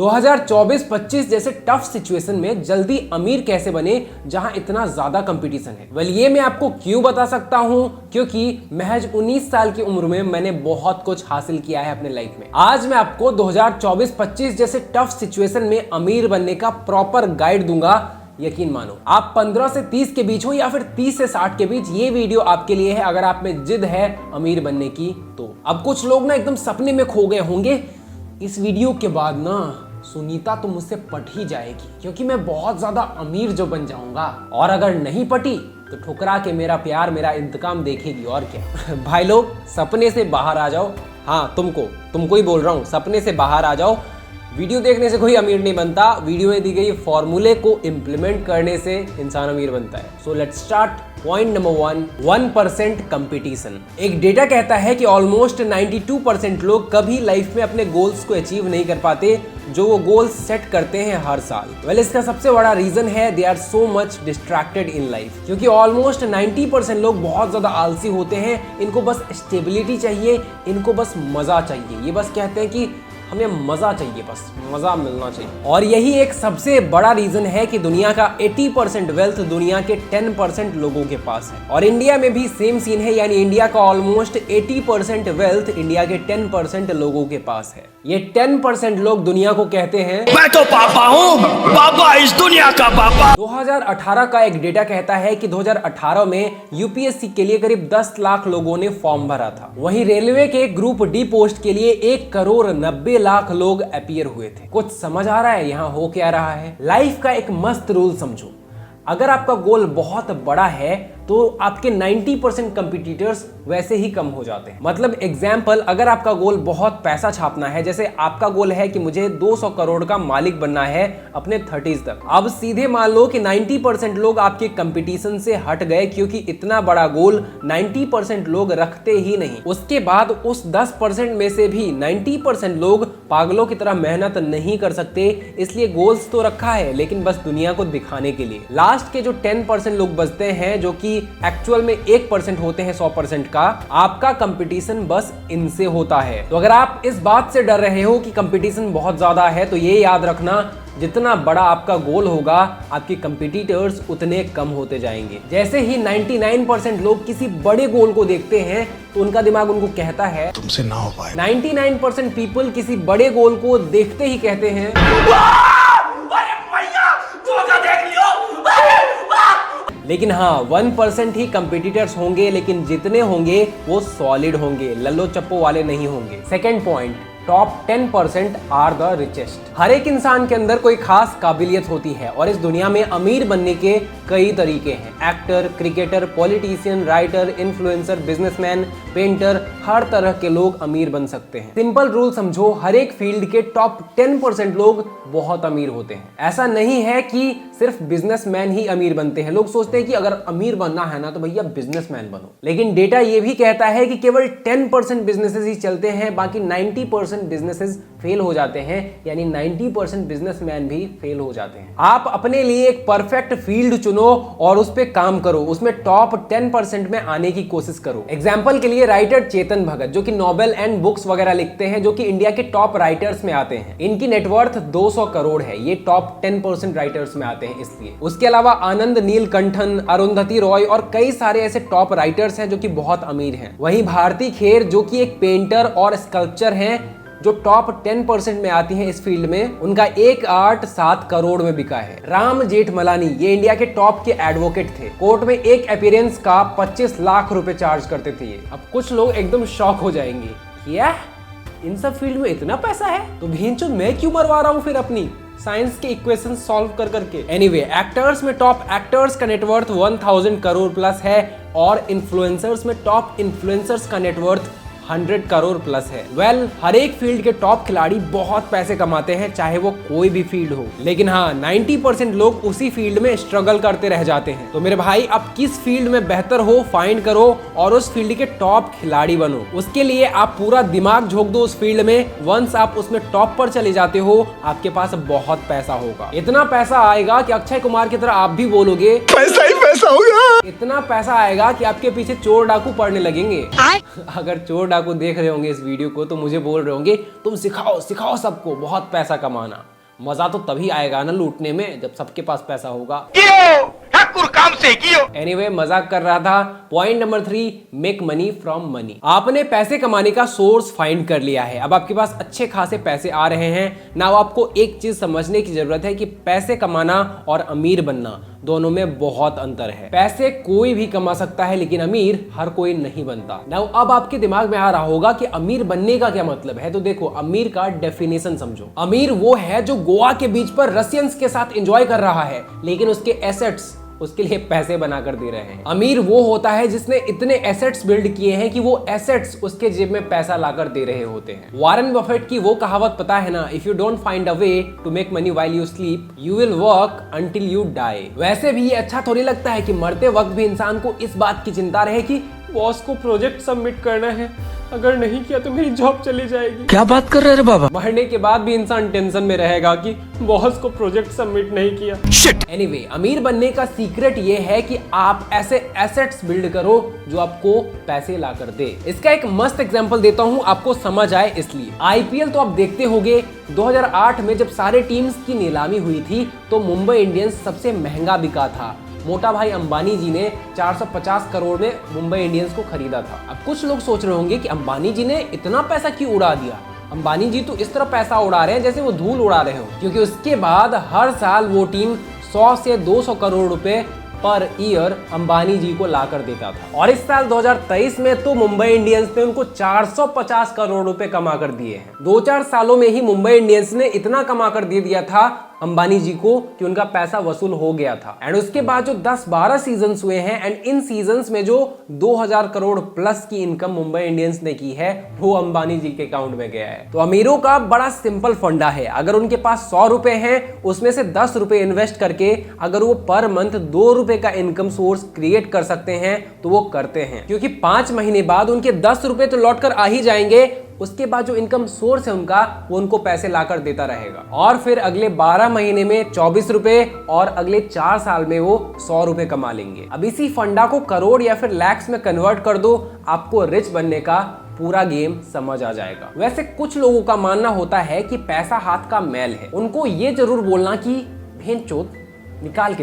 2024-25 जैसे tough situation में जल्दी अमीर कैसे बने जहां इतना ज्यादा कंपटीशन है। वेल ये मैं आपको क्यों बता सकता हूं, क्योंकि महज 19 साल की उम्र में मैंने बहुत कुछ हासिल किया है अपने लाइफ में। आज मैं आपको 2024-25 जैसे टफ सिचुएशन में अमीर बनने का प्रॉपर गाइड दूंगा। यकीन मानो, आप 15 से 30 के बीच हो या फिर 30 से 60 के बीच, ये वीडियो आपके लिए है अगर आप में जिद है अमीर बनने की। तो अब कुछ लोग ना एकदम सपने में खो गए होंगे। इस वीडियो के बाद ना सुनीता तो मुझसे पट ही जाएगी, क्योंकि मैं बहुत ज्यादा अमीर जो बन जाऊंगा। और अगर नहीं पटी तो ठुकरा के मेरा प्यार मेरा इंतकाम देखेगी, और क्या। भाई लोग सपने से बाहर आ जाओ। हाँ, तुमको ही बोल रहा हूँ, सपने से बाहर आ जाओ। वीडियो देखने से कोई अमीर नहीं बनता, वीडियो में दी गई फॉर्मूले को इंप्लीमेंट करने से इंसान अमीर बनता है। So let's start. Point number 1% competition. एक डेटा कहता है कि ऑलमोस्ट 92% लोग कभी लाइफ में अपने गोल्स को अचीव नहीं कर पाते जो वो गोल्स सेट करते हैं हर साल। वेल इसका सबसे बड़ा रीजन है they are so much distracted in life, क्योंकि ऑलमोस्ट 90% लोग बहुत ज्यादा आलसी होते हैं। इनको बस स्टेबिलिटी चाहिए, इनको बस मजा चाहिए। ये बस कहते हैं कि हमें मजा चाहिए, बस मजा मिलना चाहिए। और यही एक सबसे बड़ा रीजन है कि दुनिया का 80% वेल्थ दुनिया के 10% लोगों के पास है। और इंडिया में भी सेम सीन है, यानी इंडिया का ऑलमोस्ट 80% वेल्थ इंडिया के 10% लोगों के पास है। ये 10% लोग दुनिया को कहते हैं मैं तो पापा हूँ, पापा इस दुनिया का पापा। 2018 का एक डेटा कहता है कि 2018 में यूपीएससी के लिए करीब 10 लाख लोगों ने फॉर्म भरा था। वहीं रेलवे के ग्रुप डी पोस्ट के लिए 1,90,00,000 लोग अपीयर हुए थे। कुछ समझ आ रहा है यहाँ हो क्या रहा है? लाइफ का एक मस्त रूल समझो, अगर आपका गोल बहुत बड़ा है तो आपके 90% कंपटीटर्स वैसे ही कम हो जाते हैं। मतलब एग्जाम्पल, अगर आपका गोल बहुत पैसा छापना है, जैसे आपका गोल है कि मुझे 200 करोड़ का मालिक बनना है अपने 30s तक। अब सीधे मान लो कि 90% लोग आपके कंपटीशन से हट गए, क्योंकि इतना बड़ा गोल 90% लोग रखते ही नहीं। उसके बाद उस 10% में से भी 90% लोग पागलों की तरह मेहनत नहीं कर सकते, इसलिए गोल्स तो रखा है लेकिन बस दुनिया को दिखाने के लिए। लास्ट के जो 10% लोग बचते हैं, जो कि एक्चुअल में 1% होते हैं 100% का, आपका कंपटीशन बस इनसे होता है। तो अगर आप इस बात से डर रहे हो कि कंपटीशन बहुत ज्यादा है, तो ये याद रखना, जितना बड़ा आपका गोल होगा आपके कंपटीटर्स उतने कम होते जाएंगे। जैसे ही 99% लोग किसी बड़े गोल को देखते हैं तो उनका दिमाग उनको कहता है तुमसे ना हो पाए। 99% पीपल किसी बड़े गोल को देखते ही कहते हैं लेकिन हाँ 1% ही कंपटीटर्स होंगे, लेकिन जितने होंगे वो सॉलिड होंगे, लल्लो चप्पो वाले नहीं होंगे। Second point, top 10% are the richest. हर एक इंसान के अंदर कोई खास काबिलियत होती है और इस दुनिया में अमीर बनने के कई तरीके हैं। Actor, cricketer, politician, writer, influencer, businessman, painter, हर तरह के लोग अमीर बन सकते हैं। सिंपल रूल समझो, हर एक फील्ड के टॉप 10% लोग बहुत अमीर होते हैं। ऐसा नहीं है कि सिर्फ बिजनेसमैन ही अमीर बनते हैं। लोग सोचते हैं कि अगर अमीर बनना है ना तो भैया बिजनेसमैन बनो, लेकिन डेटा ये भी कहता है कि केवल 10% बिजनेसेस ही चलते हैं, बाकी 90% बिजनेसेस फेल हो जाते हैं, यानी 90% बिजनेसमैन भी फेल हो जाते हैं। आप अपने लिए एक परफेक्ट फील्ड चुनो और उस पे काम करो, उसमें टॉप 10% में आने की कोशिश करो। एग्जांपल के लिए राइटर चेतन भगत, जो कि नोबेल एंड बुक्स वगैरह लिखते हैं, जो कि इंडिया के टॉप राइटर्स में आते हैं। इनकी नेटवर्थ 200 करोड़ है। ये टॉप 10% राइटर्स में आते हैं इसलिए। उसके अलावा आनंद नीलकंठन, अरुंधति रॉय और कई सारे ऐसे टॉप राइटर्स हैं जो कि बहुत अमीर हैं। वहीं भारती खेर, जो कि एक पेंटर और स्कल्पचर हैं, जो टॉप 10% में आती हैं इस फील्ड में, उनका एक आर्ट 7 करोड़ में बिका है। राम जेठमलानी, ये इंडिया के टॉप के एडवोकेट थे, कोर्ट में एक अपीयरेंस का 25 लाख रुपए चार्ज करते थे। अब कुछ लोग एकदम शॉक हो जाएंगे, क्या इन सब फील्ड में इतना पैसा है? तो भींचो मैं क्यों मरवा रहा हूँ फिर अपनी साइंस के इक्वेशन सॉल्व कर करके। एनीवे, एक्टर्स में टॉप एक्टर्स का नेटवर्थ 1000 करोड़ प्लस है और इन्फ्लुएंसर्स में टॉप इन्फ्लुएंसर्स का नेटवर्थ 100 करोड़ प्लस है। वेल हर एक फील्ड के टॉप खिलाड़ी बहुत पैसे कमाते हैं, चाहे वो कोई भी फील्ड हो, लेकिन हाँ 90% लोग उसी फील्ड में स्ट्रगल करते रह जाते हैं। तो मेरे भाई, आप किस फील्ड में बेहतर हो फाइंड करो और उस फील्ड के टॉप खिलाड़ी बनो। उसके लिए आप पूरा दिमाग झोंक दो उस फील्ड में। वंस आप उसमें टॉप पर चले जाते हो, आपके पास बहुत पैसा होगा। इतना पैसा आएगा कि अक्षय कुमार की तरह आप भी बोलोगे पैसा ही ऐसा होगा। इतना पैसा आएगा कि आपके पीछे चोर डाकू पड़ने लगेंगे। अगर चोर डाकू देख रहे होंगे इस वीडियो को तो मुझे बोल रहे होंगे तुम सिखाओ सिखाओ सबको बहुत पैसा कमाना। मजा तो तभी आएगा ना लूटने में जब सबके पास पैसा होगा। काम से कियो। एनीवे मजाक कर रहा था। Point number 3, make money from money. आपने पैसे कमाने का सोर्स फाइंड कर लिया है। अब आपके पास अच्छे खासे पैसे आ रहे हैं ना। आपको एक चीज समझने की जरूरत है कि पैसे कमाना और अमीर बनना दोनों में बहुत अंतर है। पैसे कोई भी कमा सकता है लेकिन अमीर हर कोई नहीं बनता। नाउ अब आपके दिमाग में आ रहा होगा कि अमीर बनने का क्या मतलब है। तो देखो अमीर का डेफिनेशन समझो। अमीर वो है जो गोवा के बीच पर रशियंस के साथ एंजॉय कर रहा है लेकिन उसके एसेट्स उसके लिए पैसे बनाकर दे रहे हैं। अमीर वो होता है जिसने इतने एसेट्स बिल्ड किए हैं कि वो एसेट्स उसके जेब में पैसा लाकर दे रहे होते हैं। वॉरेन बफेट की वो कहावत पता है ना, if you don't find a way to make money while you sleep you will work until you die. वैसे भी ये अच्छा थोड़ी लगता है कि मरते वक्त भी इंसान को इस बात की चिंता रहे कि बॉस को प्रोजेक्ट सबमिट करना है, अगर नहीं किया तो मेरी जॉब चली जाएगी। क्या बात कर रहे हैं बाबा। मरने के बाद भी इंसान टेंशन में रहेगा कि बॉस को प्रोजेक्ट सबमिट नहीं किया। एनीवे अमीर बनने का सीक्रेट ये है कि आप ऐसे एसेट्स बिल्ड करो जो आपको पैसे ला कर दे। इसका एक मस्त एग्जांपल देता हूं आपको समझ आए इसलिए। आईपीएल तो आप देखते होंगे 2008 में जब सारे टीम्स की नीलामी हुई थी तो मुंबई इंडियंस सबसे महंगा बिका था। मोटा भाई अंबानी जी ने 450 करोड़ में मुंबई इंडियंस को खरीदा था। अब कुछ लोग सोच रहे होंगे कि अंबानी जी ने इतना पैसा क्यों उड़ा दिया। अंबानी जी तो इस तरह पैसा उड़ा रहे हैं जैसे वो धूल उड़ा रहे हो, क्योंकि उसके बाद हर साल वो टीम 100 से 200 करोड़ रुपए पर ईयर अंबानी जी को ला कर देता था। और इस साल 2023 में तो मुंबई इंडियंस ने उनको 450 करोड़ रुपए कमा कर दिए हैं। 2-4 सालों में ही मुंबई इंडियंस ने इतना कमा कर दे दिया था अंबानी जी को कि उनका पैसा वसूल हो गया था। एंड उसके बाद जो 10-12 सीजन्स हुए हैं एंड इन सीजन्स में जो 2000 करोड़ प्लस की इनकम मुंबई इंडियंस ने की है वो अंबानी जी के अकाउंट में गया है। तो अमीरों का बड़ा सिंपल फंडा है। अगर उनके पास 100 रुपए हैं उसमें से 10 रुपए इन्वेस्ट करके अगर वो पर मंथ 2 रुपए का इनकम सोर्स क्रिएट कर सकते हैं तो वो करते हैं, क्योंकि 5 महीने बाद उनके 10 रुपए तो लौट कर आ ही जाएंगे। उसके बाद जो इनकम सोर्स है उनका वो उनको पैसे लाकर देता रहेगा। और फिर अगले 12 महीने में 24 रुपए और अगले 4 साल में वो 100 रुपए कमा लेंगे। अब इसी फंडा को करोड़ या फिर लैक्स में कन्वर्ट कर दो, आपको रिच बनने का पूरा गेम समझ आ जाएगा। वैसे कुछ लोगों का मानना होता है कि पैसा हाथ का मैल है। उनको ये जरूर बोलना कि भेंचोद निकाल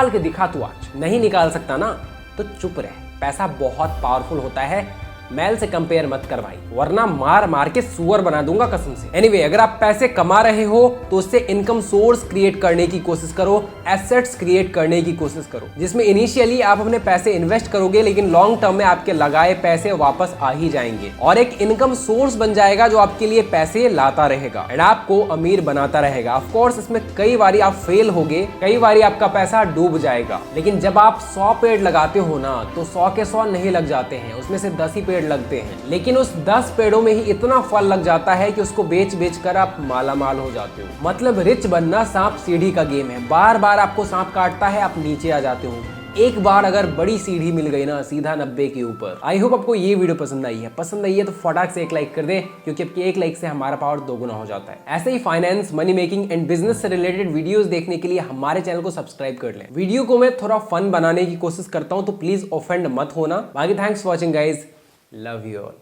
के दिखा तू आज। नहीं निकाल सकता ना तो चुप रह। पैसा बहुत पावरफुल होता है, मैल से कंपेयर मत कर भाई, वरना मार मार के सुअर बना दूंगा कसम से। एनीवे अगर आप पैसे कमा रहे हो तो उससे इनकम सोर्स क्रिएट करने की कोशिश करो, एसेट्स क्रिएट करने की कोशिश करो, जिसमें इनिशियली आप अपने पैसे इन्वेस्ट करोगे लेकिन लॉन्ग टर्म में आपके लगाए पैसे वापस आ ही जाएंगे और एक इनकम सोर्स बन जाएगा जो आपके लिए पैसे लाता रहेगा एंड आपको अमीर बनाता रहेगा। ऑफ कोर्स इसमें कई बारी आप फेल होगे, कई बारी आपका पैसा डूब जाएगा, लेकिन जब आप 100 पेड़ लगाते हो ना तो 100 के 100 नहीं लग जाते हैं, उसमें से 10 ही लगते हैं। लेकिन उस 10 पेड़ों में ही इतना फल लग जाता है कि उसको बेच कर आप माला माल हो जाते हो। मतलब रिच बनना सांप सीढ़ी का गेम है। बार बार आपको सांप काटता है, आप नीचे आ जाते हो। एक बार अगर बड़ी सीढ़ी मिल गई ना सीधा 90 के ऊपर। आई होप आपको ये वीडियो पसंद आई है। पसंद आई है तो फटाक से एक लाइक कर दे, क्योंकि आपके एक लाइक से हमारा पावर 2 गुना हो जाता है। ऐसे ही finance, money making and business से रिलेटेड वीडियोस देखने के लिए हमारे चैनल को सब्सक्राइब कर लें। वीडियो को मैं थोड़ा फन बनाने की कोशिश करता हूँ तो प्लीज ऑफेंड मत होना। बाकी thanks for watching guys, love you all.